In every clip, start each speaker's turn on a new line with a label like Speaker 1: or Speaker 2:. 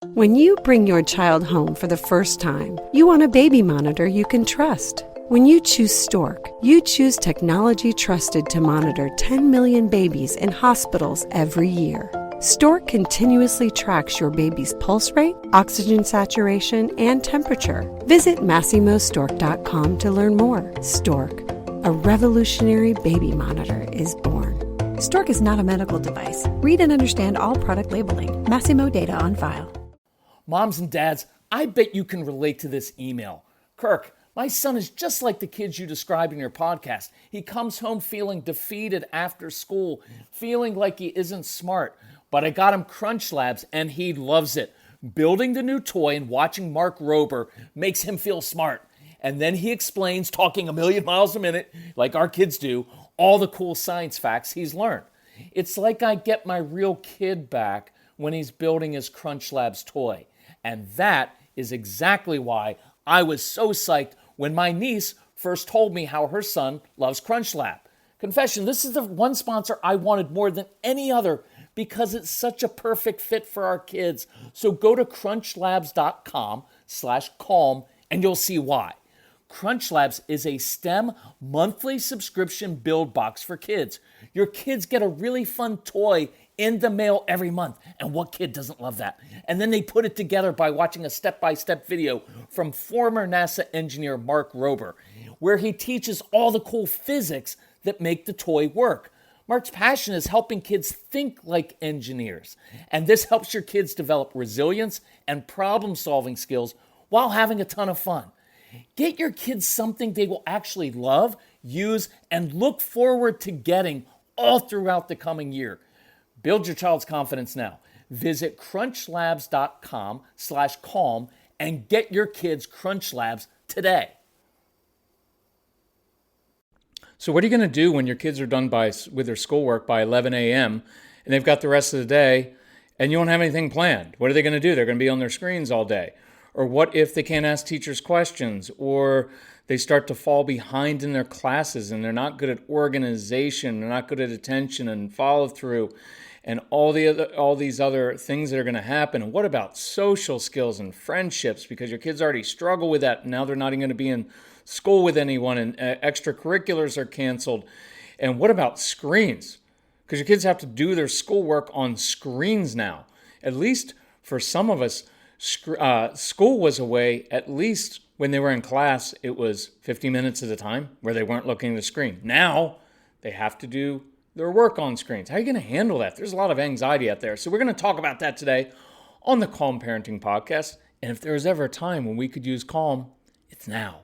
Speaker 1: When you bring your child home for the first time, you want a baby monitor you can trust. When you choose Stork, you choose technology trusted to monitor 10 million babies in hospitals every year. Stork continuously tracks your baby's pulse rate, oxygen saturation, and temperature. Visit MassimoStork.com to learn more. Stork, a revolutionary baby monitor, is born.
Speaker 2: Stork is not a medical device. Read and understand all product labeling. Massimo data on file.
Speaker 3: Moms and dads, I bet you can relate to this email. Kirk, my son is just like the kids you described in your podcast. He comes home feeling defeated after school, feeling like he isn't smart. But I got him Crunch Labs and he loves it. Building the new toy and watching Mark Rober makes him feel smart. And then he explains, talking a million miles a minute, like our kids do, all the cool science facts he's learned. It's like I get my real kid back when he's building his Crunch Labs toy. And that is exactly why I was so psyched when my niece first told me how her son loves Crunch Lab. Confession, this is the one sponsor I wanted more than any other because it's such a perfect fit for our kids. So go to crunchlabs.com/calm and you'll see why. Crunch Labs is a STEM monthly subscription build box for kids. Your kids get a really fun toy in the mail every month. And what kid doesn't love that? And then they put it together by watching a step-by-step video from former NASA engineer Mark Rober, where he teaches all the cool physics that make the toy work. Mark's passion is helping kids think like engineers. And this helps your kids develop resilience and problem-solving skills while having a ton of fun. Get your kids something they will actually love, use, and look forward to getting all throughout the coming year. Build your child's confidence now. Visit crunchlabs.com/calm and get your kids Crunch Labs today. So what are you going to do when your kids are done with their schoolwork by 11 a.m. and they've got the rest of the day and you don't have anything planned? What are they going to do? They're going to be on their screens all day. Or what if they can't ask teachers questions, or they start to fall behind in their classes and they're not good at organization, they're not good at attention and follow through, and all these other things that are going to happen? And what about social skills and friendships? Because your kids already struggle with that, and now they're not even going to be in school with anyone, and extracurriculars are canceled. And what about screens? Because your kids have to do their schoolwork on screens now. At least for some of us, school was a way, at least when they were in class, it was 50 minutes at a time where they weren't looking at the screen. Now they have to do their work on screens. How are you going to handle that? There's a lot of anxiety out there. So we're going to talk about that today on the Calm Parenting Podcast. And if there was ever a time when we could use calm, it's now.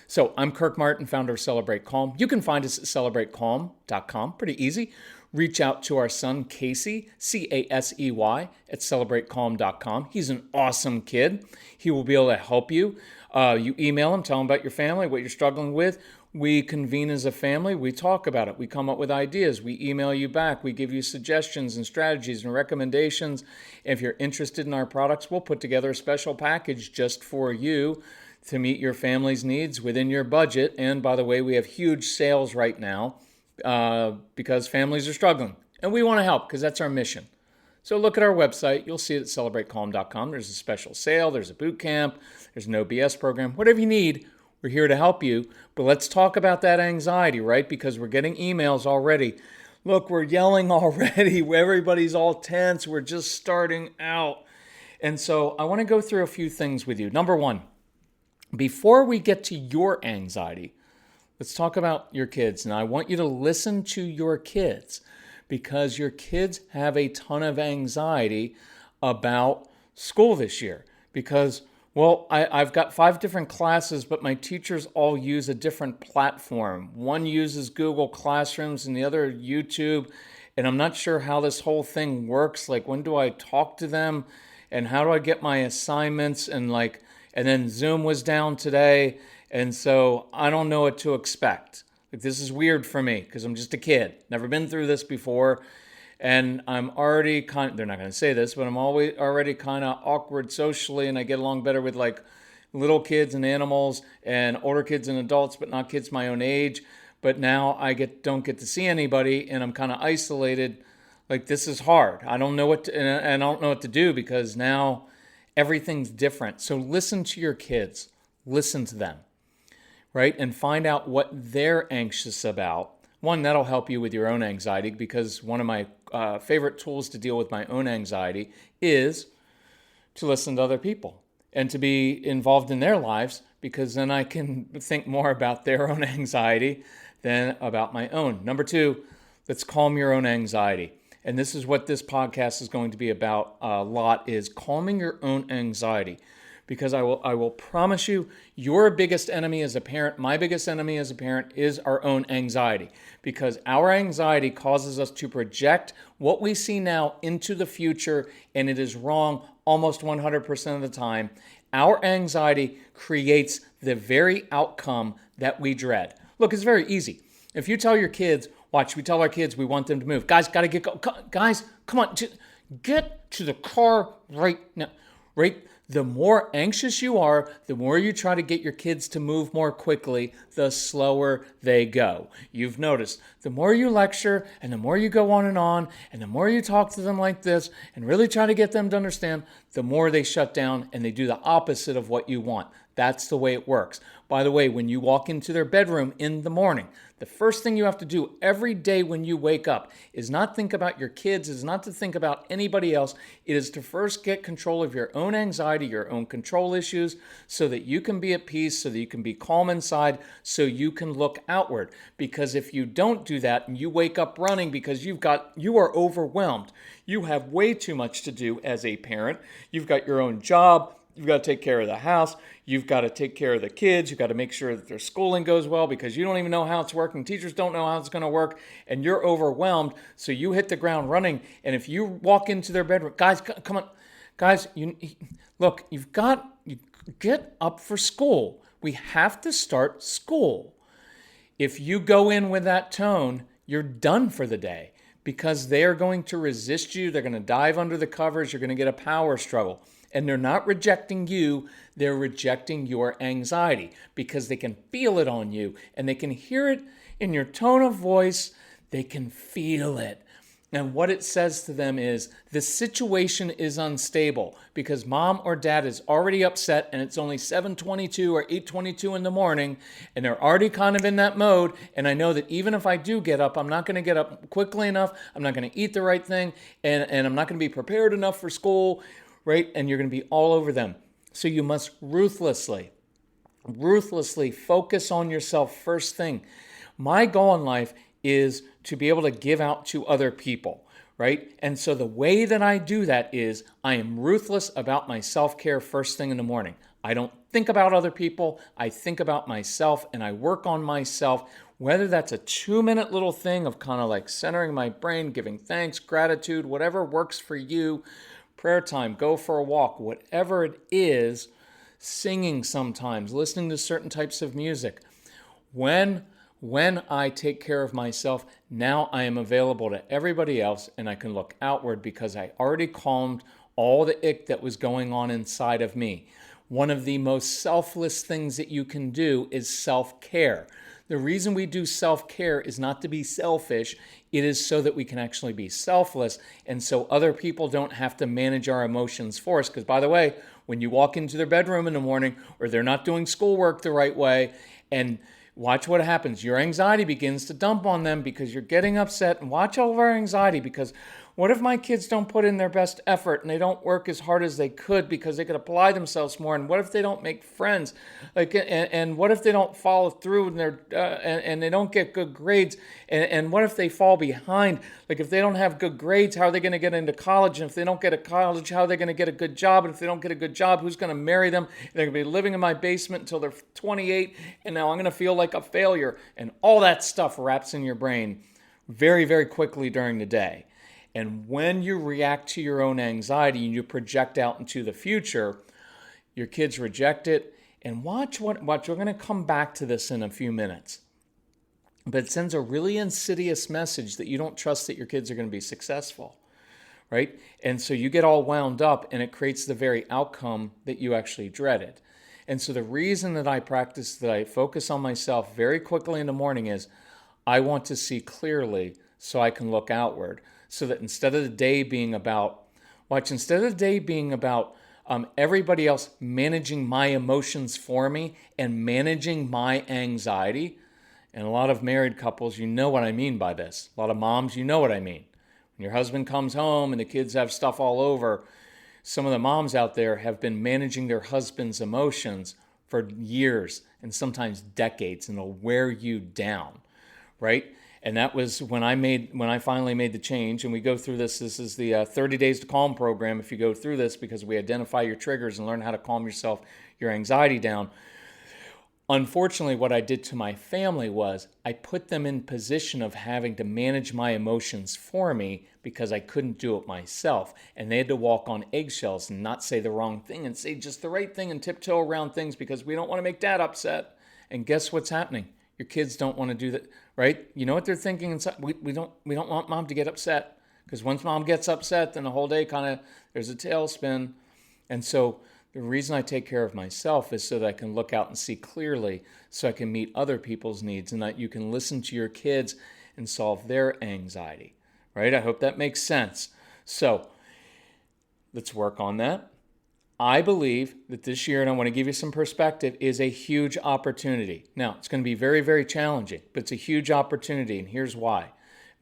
Speaker 3: So I'm Kirk Martin, founder of Celebrate Calm. You can find us at celebratecalm.com. Pretty easy. Reach out to our son, Casey, Casey, at celebratecalm.com. He's an awesome kid. He will be able to help you. You email him, tell him about your family, what you're struggling with. We convene as a family. We talk about it. We come up with ideas. We email you back. We give you suggestions and strategies and recommendations. If you're interested in our products, we'll put together a special package just for you to meet your family's needs within your budget. And by the way, we have huge sales right now because families are struggling. And we want to help because that's our mission. So look at our website. You'll see it at celebratecalm.com. There's a special sale. There's a boot camp. There's an OBS program. Whatever you need, we're here to help you. But let's talk about that anxiety, right? Because we're getting emails already. Look, we're yelling already. Everybody's all tense. We're just starting out. And so I want to go through a few things with you. Number one, before we get to your anxiety, let's talk about your kids. And I want you to listen to your kids because your kids have a ton of anxiety about school this year. Because, well, I've got 5 different classes, but my teachers all use a different platform. One uses Google Classrooms and the other YouTube. And I'm not sure how this whole thing works. Like, when do I talk to them? And how do I get my assignments? And then Zoom was down today. And so I don't know what to expect. Like, this is weird for me because I'm just a kid. Never been through this before. And I'm already they're not going to say this, but I'm already kind of awkward socially. And I get along better with like little kids and animals and older kids and adults, but not kids my own age. But now I don't get to see anybody and I'm kind of isolated. Like, this is hard. I don't know what to do because now Everything's different. So listen to your kids. Listen to them, right? And find out what they're anxious about. One, that'll help you with your own anxiety, because one of my favorite tools to deal with my own anxiety is to listen to other people and to be involved in their lives, because then I can think more about their own anxiety than about my own. Number two, let's calm your own anxiety. And this is what this podcast is going to be about a lot, is calming your own anxiety. Because I will promise you, your biggest enemy as a parent, my biggest enemy as a parent, is our own anxiety. Because our anxiety causes us to project what we see now into the future, and it is wrong almost 100% of the time. Our anxiety creates the very outcome that we dread. Look, it's very easy. If you tell your kids, watch, we tell our kids we want them to move. Guys, gotta get, guys, come on, get to the car right now, right? The more anxious you are, the more you try to get your kids to move more quickly, the slower they go. You've noticed, the more you lecture and the more you go on, and the more you talk to them like this and really try to get them to understand, the more they shut down and they do the opposite of what you want. That's the way it works. By the way, when you walk into their bedroom in the morning, the first thing you have to do every day when you wake up is not think about your kids, is not to think about anybody else. It is to first get control of your own anxiety, your own control issues, so that you can be at peace, so that you can be calm inside, so you can look outward. Because if you don't do that and you wake up running because you are overwhelmed, you have way too much to do as a parent. You've got your own job. You've got to take care of the house. You've got to take care of the kids. You've got to make sure that their schooling goes well, because you don't even know how it's working. Teachers don't know how it's going to work, and you're overwhelmed. So you hit the ground running. And if you walk into their bedroom, guys, come on, guys, you get up for school. We have to start school. If you go in with that tone, you're done for the day, because they are going to resist you. They're going to dive under the covers. You're going to get a power struggle. And they're not rejecting you, they're rejecting your anxiety, because they can feel it on you and they can hear it in your tone of voice. They can feel it. And what it says to them is, the situation is unstable because mom or dad is already upset and it's only 7:22 or 8:22 in the morning, and they're already kind of in that mode. And I know that even if I do get up, I'm not going to get up quickly enough. I'm not going to eat the right thing, and I'm not going to be prepared enough for school. Right? And you're going to be all over them. So you must ruthlessly focus on yourself first thing. My goal in life is to be able to give out to other people, right? And so the way that I do that is I am ruthless about my self-care first thing in the morning. I don't think about other people. I think about myself, and I work on myself, whether that's a 2-minute little thing of kind of like centering my brain, giving thanks, gratitude, whatever works for you. Prayer time, go for a walk, whatever it is, singing sometimes, listening to certain types of music. When I take care of myself, now I am available to everybody else, and I can look outward because I already calmed all the ick that was going on inside of me. One of the most selfless things that you can do is self-care. The reason we do self-care is not to be selfish. It is so that we can actually be selfless, and so other people don't have to manage our emotions for us. Because, by the way, when you walk into their bedroom in the morning, or they're not doing schoolwork the right way, and watch what happens. Your anxiety begins to dump on them because you're getting upset. And watch all of our anxiety, because what if my kids don't put in their best effort and they don't work as hard as they could because they could apply themselves more? And what if they don't make friends? And what if they don't follow through and they don't get good grades? And what if they fall behind? Like, if they don't have good grades, how are they going to get into college? And if they don't get a college, how are they going to get a good job? And if they don't get a good job, who's going to marry them? And they're going to be living in my basement until they're 28, and now I'm going to feel like a failure. And all that stuff wraps in your brain very, very quickly during the day. And when you react to your own anxiety and you project out into the future, your kids reject it. And watch, we're going to come back to this in a few minutes. But it sends a really insidious message that you don't trust that your kids are going to be successful, right? And so you get all wound up, and it creates the very outcome that you actually dreaded. And so the reason that I practice, that I focus on myself very quickly in the morning, is I want to see clearly so I can look outward. So that instead of the day being about everybody else managing my emotions for me and managing my anxiety. And a lot of married couples, you know what I mean by this. A lot of moms, you know what I mean. When your husband comes home and the kids have stuff all over, some of the moms out there have been managing their husband's emotions for years and sometimes decades, and it'll wear you down, right? And that was when I finally made the change. And we go through this. This is the 30 Days to Calm program. If you go through this, because we identify your triggers and learn how to calm yourself, your anxiety down. Unfortunately, what I did to my family was I put them in position of having to manage my emotions for me because I couldn't do it myself. And they had to walk on eggshells and not say the wrong thing and say just the right thing and tiptoe around things because we don't want to make dad upset. And guess what's happening? Your kids don't want to do that, right? You know what they're thinking inside? We don't want mom to get upset, because once mom gets upset, then the whole day there's a tailspin. And so the reason I take care of myself is so that I can look out and see clearly, so I can meet other people's needs, and that you can listen to your kids and solve their anxiety, right? I hope that makes sense. So let's work on that. I believe that this year, and I want to give you some perspective, is a huge opportunity. Now, it's going to be very, very challenging, but it's a huge opportunity, and here's why.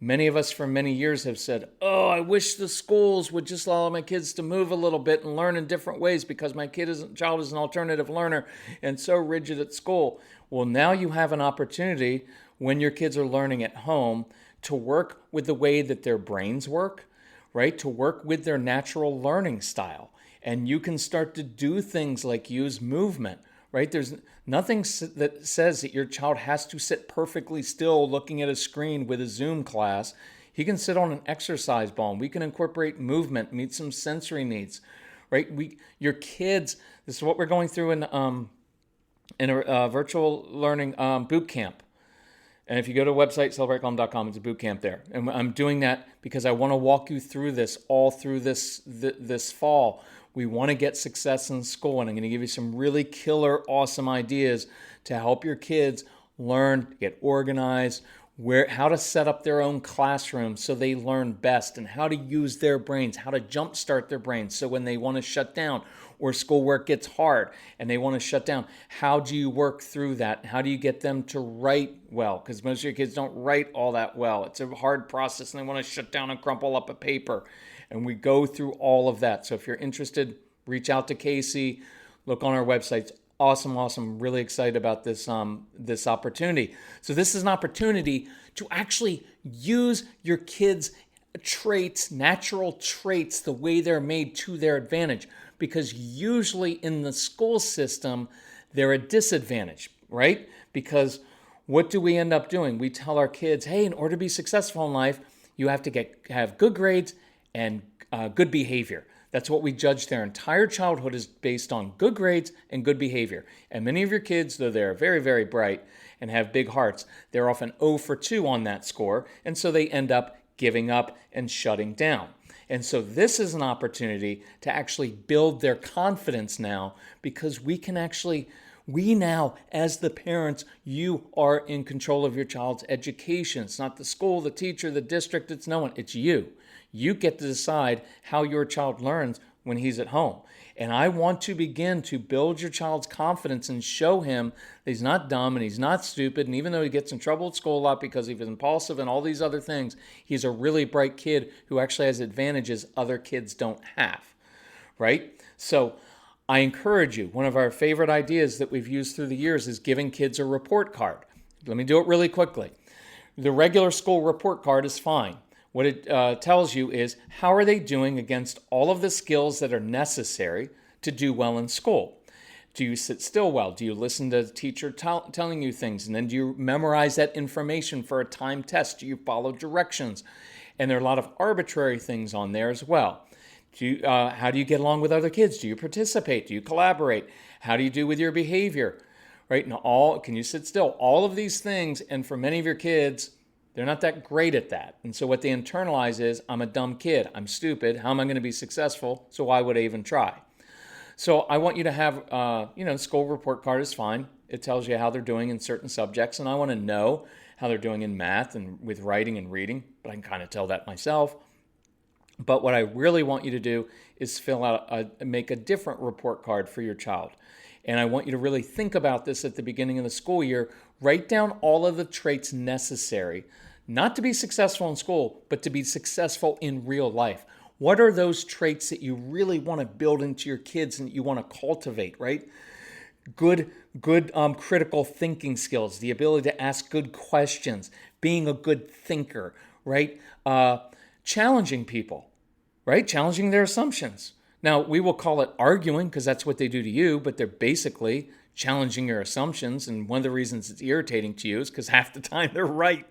Speaker 3: Many of us for many years have said, oh, I wish the schools would just allow my kids to move a little bit and learn in different ways because my child is an alternative learner and so rigid at school. Well, now you have an opportunity when your kids are learning at home to work with the way that their brains work, right? To work with their natural learning style. And you can start to do things like use movement, right? There's nothing that says that your child has to sit perfectly still looking at a screen with a Zoom class. He can sit on an exercise ball, and we can incorporate movement, meet some sensory needs, right? Your kids, this is what we're going through in a virtual learning boot camp. And if you go to the website, celebratecalm.com, it's a boot camp there. And I'm doing that because I want to walk you through this all through this fall. We want to get success in school, and I'm going to give you some really killer, awesome ideas to help your kids learn, get organized, how to set up their own classroom so they learn best, and how to use their brains, how to jumpstart their brains so when they want to shut down or schoolwork gets hard and they want to shut down, how do you work through that? How do you get them to write well? Because most of your kids don't write all that well. It's a hard process, and they want to shut down and crumple up a paper. And we go through all of that. So if you're interested, reach out to Casey, look on our website. It's awesome. Really excited about this opportunity. So this is an opportunity to actually use your kids' traits, natural traits, the way they're made to their advantage. Because usually in the school system, they're a disadvantage, right? Because what do we end up doing? We tell our kids, hey, in order to be successful in life, you have to have good grades and good behavior. That's what we judge. Their entire childhood is based on good grades and good behavior. And many of your kids, though they're very, very bright and have big hearts, they're often 0 for 2 on that score. And so they end up giving up and shutting down. And so this is an opportunity to actually build their confidence now, because we now, as the parents, you are in control of your child's education. It's not the school, the teacher, the district, it's no one, it's you. You get to decide how your child learns when he's at home. And I want to begin to build your child's confidence and show him that he's not dumb and he's not stupid. And even though he gets in trouble at school a lot because he's impulsive and all these other things, he's a really bright kid who actually has advantages other kids don't have, right? So I encourage you, one of our favorite ideas that we've used through the years is giving kids a report card. Let me do it really quickly. The regular school report card is fine. What it tells you is how are they doing against all of the skills that are necessary to do well in school. Do you sit still well? Do you listen to the teacher telling you things? And then do you memorize that information for a timed test? Do you follow directions? And there are a lot of arbitrary things on there as well. How do you get along with other kids? Do you participate? Do you collaborate? How do you do with your behavior? Right? And can you sit still? All of these things, and for many of your kids, they're not that great at that. And so what they internalize is, I'm a dumb kid. I'm stupid. How am I going to be successful? So why would I even try? So I want you to have, school report card is fine. It tells you how they're doing in certain subjects. And I want to know how they're doing in math and with writing and reading. But I can kind of tell that myself. But what I really want you to do is make a different report card for your child. And I want you to really think about this at the beginning of the school year. Write down all of the traits necessary, not to be successful in school, but to be successful in real life. What are those traits that you really want to build into your kids and you want to cultivate, right? Good critical thinking skills, the ability to ask good questions, being a good thinker, right? Challenging people, right? Challenging their assumptions. Now, we will call it arguing because that's what they do to you, but they're basically challenging your assumptions. And one of the reasons it's irritating to you is because half the time they're right.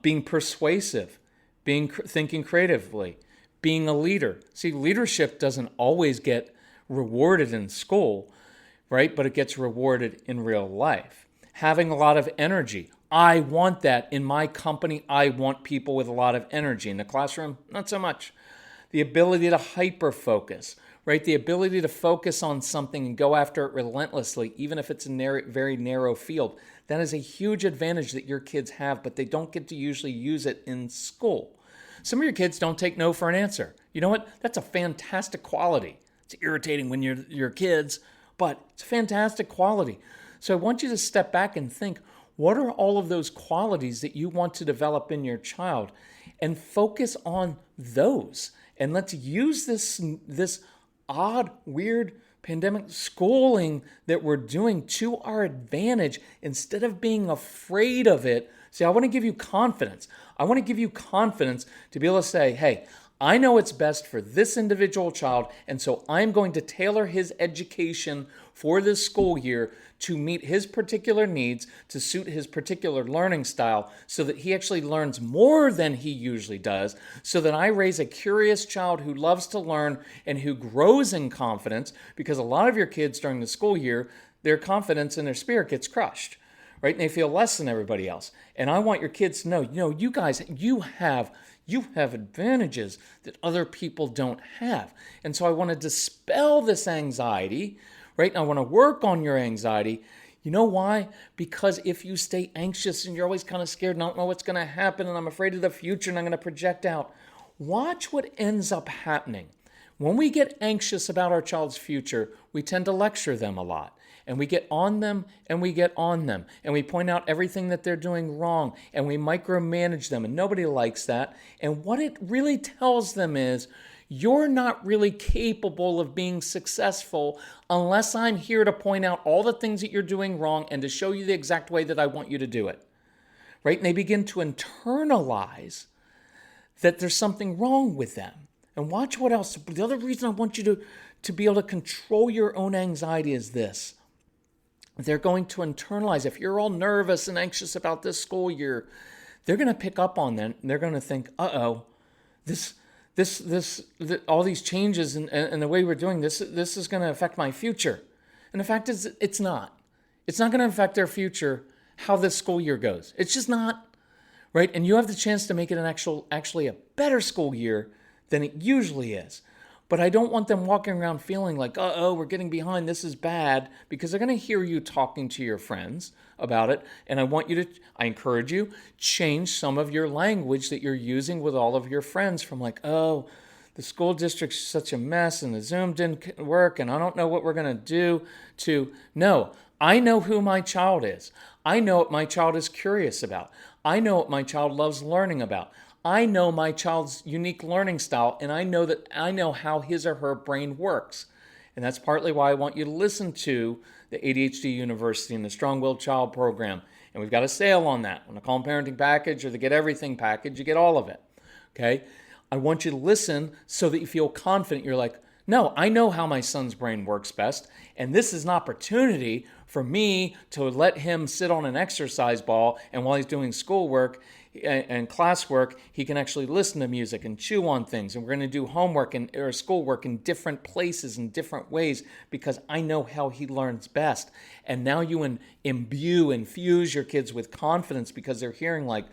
Speaker 3: Being persuasive, thinking creatively, being a leader. See, leadership doesn't always get rewarded in school, right? But it gets rewarded in real life. Having a lot of energy. I want that in my company. I want people with a lot of energy. In the classroom, not so much. The ability to hyper-focus, right? The ability to focus on something and go after it relentlessly, even if it's a very narrow field. That is a huge advantage that your kids have, but they don't get to usually use it in school. Some of your kids don't take no for an answer. You know what? That's a fantastic quality. It's irritating when you're kids, but it's a fantastic quality. So I want you to step back and think, what are all of those qualities that you want to develop in your child? And focus on those. And let's use this odd, weird pandemic schooling that we're doing to our advantage instead of being afraid of it. See, I want to give you confidence. I want to give you confidence to be able to say, hey, I know it's best for this individual child, and so I'm going to tailor his education for this school year to meet his particular needs, to suit his particular learning style, so that he actually learns more than he usually does, so that I raise a curious child who loves to learn and who grows in confidence, because a lot of your kids during the school year, their confidence and their spirit gets crushed, right? And they feel less than everybody else. And I want your kids to know, you guys, you have advantages that other people don't have. And so I want to dispel this anxiety, right? And I want to work on your anxiety. You know why? Because if you stay anxious and you're always kind of scared and I don't know what's going to happen and I'm afraid of the future and I'm going to project out, watch what ends up happening. When we get anxious about our child's future, we tend to lecture them a lot. And we get on them and we get on them. And we point out everything that they're doing wrong. And we micromanage them. And nobody likes that. And what it really tells them is, you're not really capable of being successful unless I'm here to point out all the things that you're doing wrong and to show you the exact way that I want you to do it. Right? And they begin to internalize that there's something wrong with them. And watch what else. The other reason I want you to be able to control your own anxiety is this. They're going to internalize. If you're all nervous and anxious about this school year, they're going to pick up on that. And they're going to think, all these changes and the way we're doing this is going to affect my future. And the fact is, it's not. It's not going to affect their future how this school year goes. It's just not, right? And you have the chance to make it actually a better school year than it usually is. But I don't want them walking around feeling like, we're getting behind, this is bad, because they're going to hear you talking to your friends about it. And I encourage you, change some of your language that you're using with all of your friends from like, the school district's such a mess and the Zoom didn't work and I don't know what we're going to do, to, no, I know who my child is. I know what my child is curious about. I know what my child loves learning about. I know my child's unique learning style, and I know how his or her brain works. And that's partly why I want you to listen to the ADHD University and the Strong-Willed Child program. And we've got a sale on that. On the Calm Parenting package or the Get Everything package, you get all of it. Okay? I want you to listen so that you feel confident. You're like, no, I know how my son's brain works best, and this is an opportunity for me to let him sit on an exercise ball, and while he's doing schoolwork and classwork, he can actually listen to music and chew on things. And we're going to do homework or schoolwork in different places in different ways because I know how he learns best. And now you infuse your kids with confidence because they're hearing like,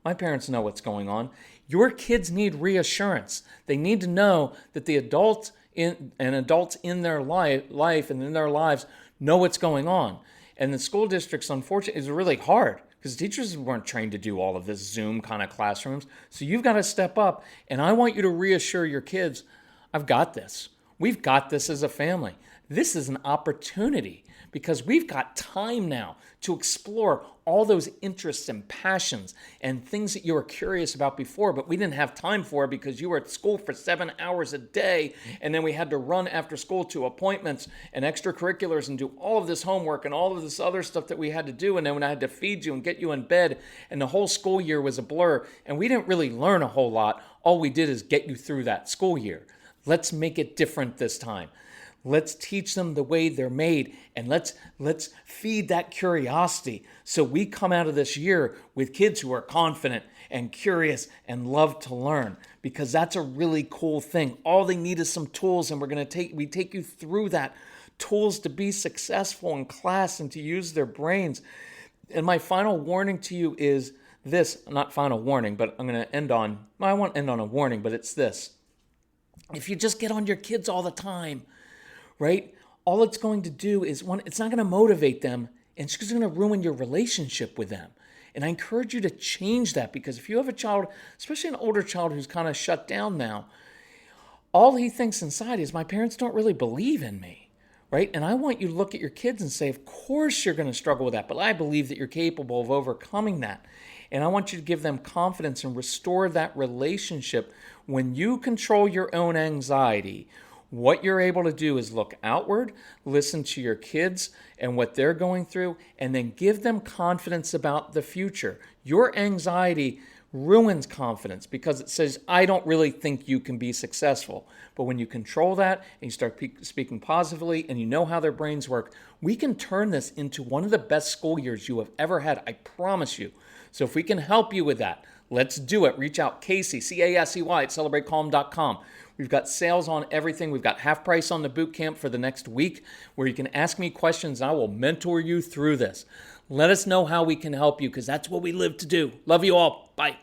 Speaker 3: my parents know what's going on. Your kids need reassurance. They need to know that the adults in their life and in their lives know what's going on. And the school districts, unfortunately, is really hard because teachers weren't trained to do all of this Zoom kind of classrooms. So you've got to step up. And I want you to reassure your kids, I've got this. We've got this as a family. This is an opportunity because we've got time now to explore all those interests and passions and things that you were curious about before, but we didn't have time for because you were at school for 7 hours a day, and then we had to run after school to appointments and extracurriculars and do all of this homework and all of this other stuff that we had to do, and then when I had to feed you and get you in bed, and the whole school year was a blur, and we didn't really learn a whole lot. All we did is get you through that school year. Let's make it different this time. Let's teach them the way they're made, and let's feed that curiosity so we come out of this year with kids who are confident and curious and love to learn, because that's a really cool thing. All they need is some tools, and we take you through that, tools to be successful in class and to use their brains. And my final warning to you is this, not final warning, but I won't end on a warning, but it's this. If you just get on your kids all the time, right? All it's going to do is, it's not going to motivate them, and it's just going to ruin your relationship with them. And I encourage you to change that, because if you have a child, especially an older child who's kind of shut down now, all he thinks inside is, my parents don't really believe in me, right? And I want you to look at your kids and say, of course you're going to struggle with that, but I believe that you're capable of overcoming that. And I want you to give them confidence and restore that relationship. When you control your own anxiety, what you're able to do is look outward, listen to your kids and what they're going through, and then give them confidence about the future. Your anxiety ruins confidence because it says, I don't really think you can be successful. But when you control that and you start speaking positively and you know how their brains work, we can turn this into one of the best school years you have ever had. I promise you. So if we can help you with that, let's do it. Reach out, Casey, C-A-S-E-Y, at celebratecalm.com. We've got sales on everything. We've got half price on the boot camp for the next week, where you can ask me questions and I will mentor you through this. Let us know how we can help you, because that's what we live to do. Love you all. Bye.